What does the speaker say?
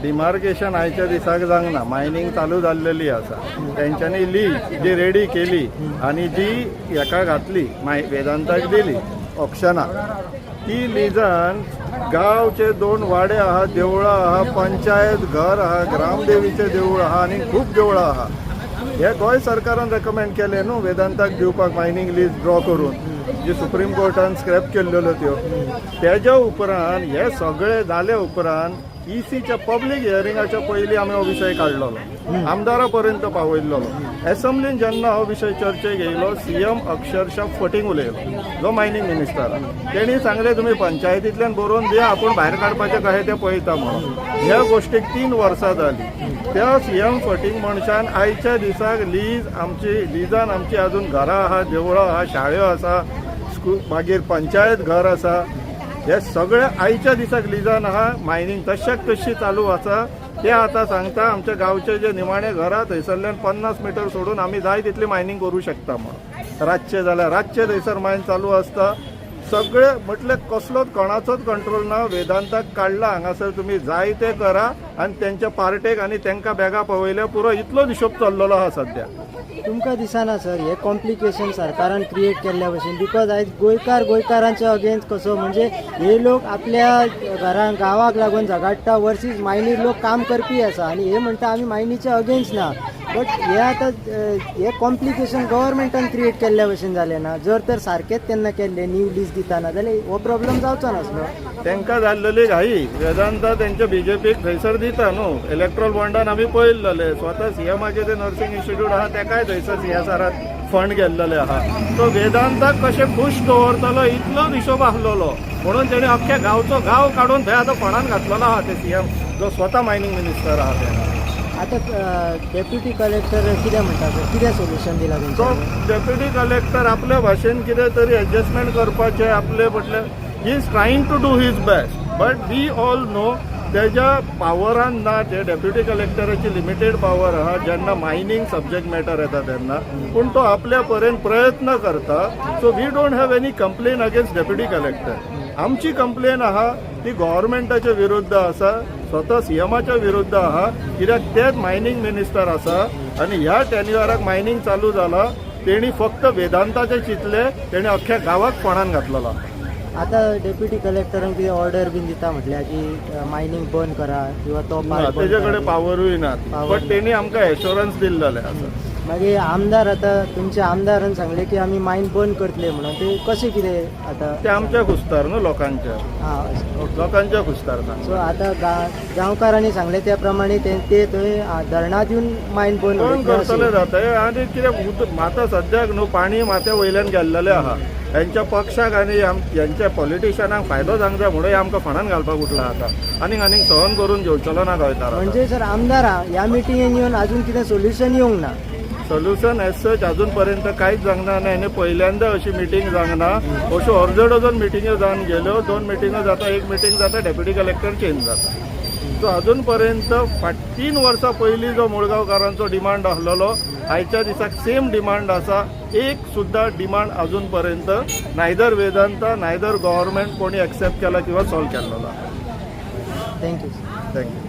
demarcation आयच्या दिसाक जावंक मायनिंग चालू जाल्लेली आसा तेंच्यांनी लीज जी रेडी केली आनी जी हेका घातली वेदांताक दिली ऑप्शनाक ती लिजान गांवचे 2 वाडे आहा देवळां आहा पंचायत घर आहा ग्रामदेवीचे देवूळ आहा आनी खूब देवळां आहा हे गोंय सरकारान रेकमेंड केले न्हू वेदांताक दिवपाक मायनिंग लीज ड्रॉ करून जी सुप्रीम कोर्टान स्क्रॅप केल्ल्यो त्यो तेज्या उपरांत हे सगळे जाले उपरांत ईसीच्या पब्लीक हियरिंगाच्या पयलीं आमी हो विशय काडलेलो आमदारा पर्यंत पावयल्लो एसेंब्लीन जेन्ना हो विशय चर्चेक येयलो सीएम अक्षरशः फटींग उलयलो जो मायनिंग मिनिस्टर तेणी सांगले तुमी पंचायतींतल्यान बरोवन दिया आपूण भायर काडपाचें कशें तें पळयता म्हणून ह्या गोश्टीक 3 वर्सां जालीं त्या सीएम फटींग मनशान आयच्या दिसाक लिजान आमची अजून घरां आहा देवळां आहा शाळो आसा मागीर पंचायत घर आसा हे सगळे आयच्या दिसाक लिजान आहा मायनिंग तशाक तशी चालू आसा ते आतां सांगता आमच्या गांवचे जे निमाणे घरा थंयसरल्यान 50 मिटर सोडून आमी जाय तितली मायनिंग करूं शकता म्हणून रातचे जाल्यार रातचे थंयसर मायन चालू आसता सगळे म्हटले कसलोच कोणाचोच कंट्रोल ना वेदांताक काडला हांगासर तुमी जाय ते करा आनी तेंच्या पार्टेक आनी तेंकां बॅगा पवयले पुरो इतलो हिशोब चल्लेलो आहा सद्या तुमकां दिसना सर हे कॉम्प्लिकेशन सरकारान क्रिएट केल्ल्या भशेन बिकॉज आयज गोंयकारांच्या अगेन्स्ट कसो म्हणजे हे लोक आपल्या घरान गांवाक लागून झगडटा वर्सीस मायनीर लोक काम करपी आसा आनी हे म्हणटा आमी मायनीच्या अगेन्स्ट ना बट हे आतां हे कॉम्प्लिकेशन गव्हर्मेंटान क्रिएट केल्ल्या भशेन जालें ना जर तर सारकेंच तेन्ना केल्ले न्यू लीज दिताना जाल्यार हो प्रॉब्लेम जावचो नासलो तेंकां जाल्लेली घाई वेदांता तेंच्या बीजेपीक थंयसर दिता न्हू इलेक्ट्रॉल बॉन्डान आमी पळयल्लेले स्वता सीएमाचे ते नर्सिंग इन्स्टिट्यूट आहा तेकाय थंयसर सीएसआरात फंड गेल्लेले आहा सो वेदांताक कशें खुश दवरतलो इतलो हिशोब आसलेलो म्हणून तेणी अख्ख्या गांवचो गांव काडून थंय आतां फंडान घातलेलो आहा ते सीएम जो स्वता मायनिंग मिनिस्टर आहा ते आता डेप्युटी कलेक्टर कितें म्हणटा सर कितें सोल्युशन दिला तो डेप्युटी कलेक्टर आपल्या भाशेन कितें तरी एडजस्टमेंट करपाचें आपले म्हटलें he is trying to do his best but we all know तेज्या पावरान ना ते डेप्युटी कलेक्टराची लिमिटेड पावर आहा जेन्ना मायनिंग सब्जेक्ट मॅटर येता तेन्ना पूण तो आपल्या पर्यंत प्रयत्न करता so we don't have any complain against deputy collector आमची कंप्लेन आहा ती गव्हर्मेंटाच्या विरुद्ध आसा स्वता सीएमाच्या विरुद्ध आहा कित्याक तेच मायनिंग मिनिस्टर आसा आनी ह्या टेन्युअराक मायनिंग चालू जाला तेणी फक्त वेदांताचे चिंतले तेणी अख्ख्या गांवाक फोंडान घातलेलो आता डेप्युटी कलेक्टरान कितें ऑर्डर बीन दिता म्हटल्यार की मायनिंग बंद करा किंवा तो तेजे कडेन पावरूय ना बट तेणी आमकां एश्युरन्स दिल्लेले आसा मागीर आमदार आता तुमच्या आमदारान सांगले की आमी मायन बंद करतले म्हणून ते कशें कितें आता ते आमच्या खुस्तार न्हू लोकांच्या लोकांच्या खुस्तार ना सो आता गांवकारांनी सांगले त्या प्रमाणे ते थंय धरणात येवन मायन बंद करतले जाता आनी कितें आतां सद्याक न्हू पाणी माथ्या वयल्यान गेल्लेलें आहा यांच्या पक्षाक आनी यांच्या पॉलिटिशियनाक फायदो जावंक जाय म्हणून आमकां फंडान घालपाक उठला आतां आनीक सहन करून घेवचलो ना गोंयकारांक म्हणजे सर आमदारां ह्या मिटिंगेन येवन अजून कितें सोल्युशन येवंक ना सोल्युशन एज सच अजून पर्यंत कांयच जावंक ना आनी पहिल्यांदा अशी मिटींग जावंक ना अश्यो अर्द डझन मिटिंग्यो जावन गेल्यो 2 मिटिंग्यो जाता 1 मिटींग जाता डेप्युटी कलेक्टर चेंज जाता सो अजून पर्यंत 3 वर्सां पयलीं जो मुळगांवकारांचो डिमांड आसलेलो आयच्या दिसाक सेम डिमांड आसा एक सुद्दां डिमांड अजून पर्यंत नायदर वेदांता नायदर गव्हर्मेंट कोणी एक्सेप्ट केला किंवा सॉल्व केल्लो ना थँक्यू थँक्यू